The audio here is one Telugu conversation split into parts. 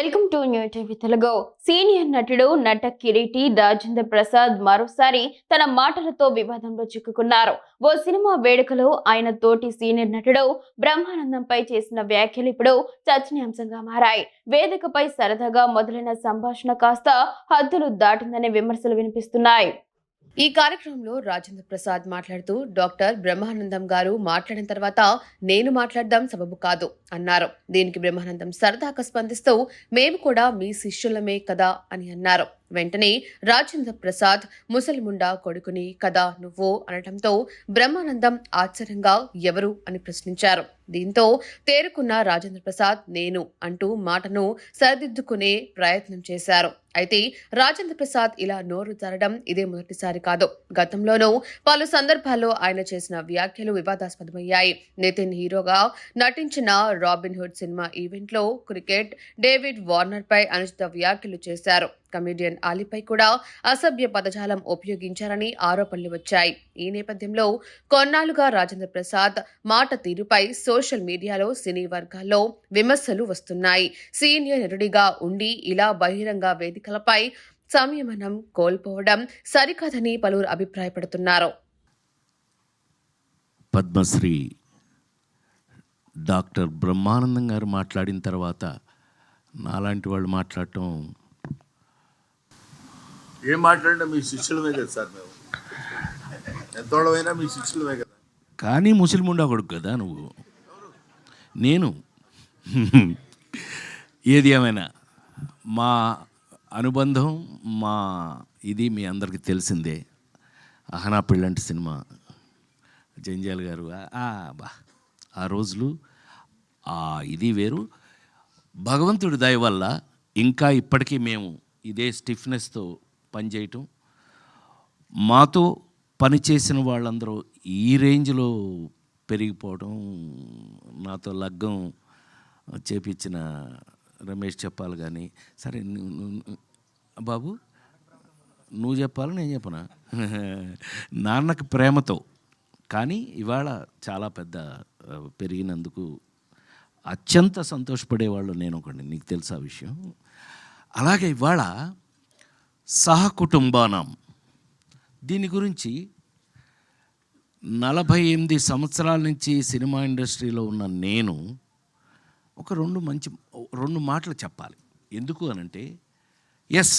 Welcome to new TV Telugu. Senior నటుడు నట కిరీటి రాజేంద్ర ప్రసాద్ మరోసారి తన మాటలతో వివాదంలో చిక్కుకున్నారు. ఓ సినిమా వేడుకలో ఆయన తోటి సీనియర్ నటుడు బ్రహ్మానందంపై చేసిన వ్యాఖ్యలు ఇప్పుడు చర్చనీయాంశంగా మారాయి. వేదికపై సరదాగా మొదలైన సంభాషణ కాస్త హద్దులు దాటిందనే విమర్శలు వినిపిస్తున్నాయి. ఈ కార్యక్రమంలో రాజేంద్ర ప్రసాద్ మాట్లాడుతూ డాక్టర్ బ్రహ్మానందం గారు మాట్లాడిన తర్వాత నేను మాట్లాడడం సబబు కాదు అన్నారు. దీనికి బ్రహ్మానందం సరదాగా స్పందిస్తూ మేము కూడా మీ శిష్యులమే కదా అని అన్నారు. వెంటనే రాజేంద్ర ప్రసాద్ ముసలిముండా కొడుకుని కదా నువ్వు అనటంతో బ్రహ్మానందం ఆశ్చర్యంగా ఎవరు అని ప్రశ్నించారు. దీంతో తేరుకున్న రాజేంద్ర ప్రసాద్ నేను అంటూ మాటను సరిదిద్దుకునే ప్రయత్నం చేశారు. అయితే రాజేంద్ర ప్రసాద్ ఇలా నోరు జారడం ఇదే మొదటిసారి కాదు. గతంలోనూ పలు సందర్భాల్లో ఆయన చేసిన వ్యాఖ్యలు వివాదాస్పదమయ్యాయి. నితిన్ హీరోగా నటించిన రాబిన్ హుడ్ సినిమా ఈవెంట్ లో క్రికెట్ డేవిడ్ వార్నర్ పై అనుచిత వ్యాఖ్యలు చేశారు. కమెడియన్ అలీపై కూడా అసభ్య పదజాలం ఉపయోగించారని ఆరోపణలు వచ్చాయి. ఈ నేపథ్యంలో కొన్నాళ్లుగా రాజేంద్ర ప్రసాద్ మాట తీరుపై సోషల్ మీడియాలో సినీ వర్గాల్లో విమర్శలు వస్తున్నాయి. సీనియర్ నటుడిగా ఉండి ఇలా బహిరంగ వేదికలపై సంయమనం కోల్పోవడం సరికాదని పలువురు అభిప్రాయపడుతున్నారు. పద్మశ్రీ డాక్టర్ బ్రహ్మానందం గారు మాట్లాడిన తర్వాత నాలాంటి వాళ్ళు మాట్లాడటం, ఏం మాట్లాడినా మీ శిష్యులమే కదా సార్, మేము ఎంతోళ్ళమైనా మీ శిష్యులమే కదా. కానీ ముసలిముండా కొడుకు కదా నువ్వు. నేను ఏది ఏమైనా మా అనుబంధం మా ఇది మీ అందరికీ తెలిసిందే. అహనా పెళ్ళంటి సినిమా జంజాల్ గారు బా ఆ రోజులు ఇది వేరు. భగవంతుడి దయ వల్ల ఇంకా ఇప్పటికీ మేము ఇదే స్టిఫ్నెస్తో పనిచేయటం, మాతో పనిచేసిన వాళ్ళందరూ ఈ రేంజ్లో పెరిగిపోవడం, నాతో లగ్గం చేపించిన రమేష్ చెప్పాలి. కానీ సరే బాబు నువ్వు చెప్పాలి నేను చెప్పనా నాన్నకి ప్రేమతో. కానీ ఇవాళ చాలా పెద్ద పెరిగినందుకు అత్యంత సంతోషపడేవాళ్ళు నేను ఒకటి, నీకు తెలుసా విషయం. అలాగే ఇవాళ సహకుటుంబానం దీని గురించి 48 సంవత్సరాల నుంచి సినిమా ఇండస్ట్రీలో ఉన్న నేను ఒక రెండు మాటలు చెప్పాలి. ఎందుకు అనంటే, ఎస్,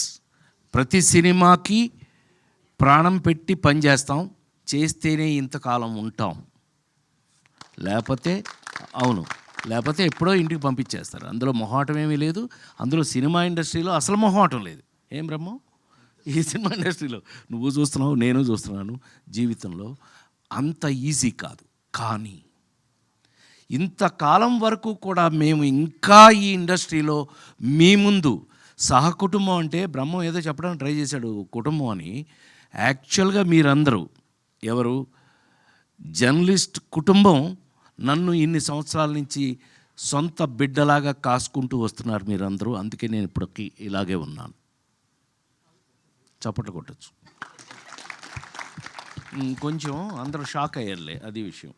ప్రతి సినిమాకి ప్రాణం పెట్టి పనిచేస్తాం, చేస్తేనే ఇంతకాలం ఉంటాం, లేకపోతే ఎప్పుడో ఇంటికి పంపించేస్తారు. అందులో మొహాటం ఏమీ లేదు. అందులో సినిమా ఇండస్ట్రీలో అసలు మొహాటం లేదు. ఏం బ్రహ్మం, ఈ సినిమా ఇండస్ట్రీలో నువ్వు చూస్తున్నావు, నేను చూస్తున్నాను, జీవితంలో అంత ఈజీ కాదు. కానీ ఇంతకాలం వరకు కూడా మేము ఇంకా ఈ ఇండస్ట్రీలో మీ ముందు సహకుటుంబం అంటే బ్రహ్మం ఏదో చెప్పడానికి ట్రై చేశాడు కుటుంబం అని. యాక్చువల్గా మీరందరూ ఎవరు జర్నలిస్ట్ కుటుంబం నన్ను ఇన్ని సంవత్సరాల నుంచి సొంత బిడ్డలాగా కాసుకుంటూ వస్తున్నారు మీరందరూ. అందుకే నేను ఇప్పటికీ ఇలాగే ఉన్నాను. చప్పట్లు కొట్టచ్చు. కొంచెం అందరూ షాక్ అయ్యారులే, అది విషయం.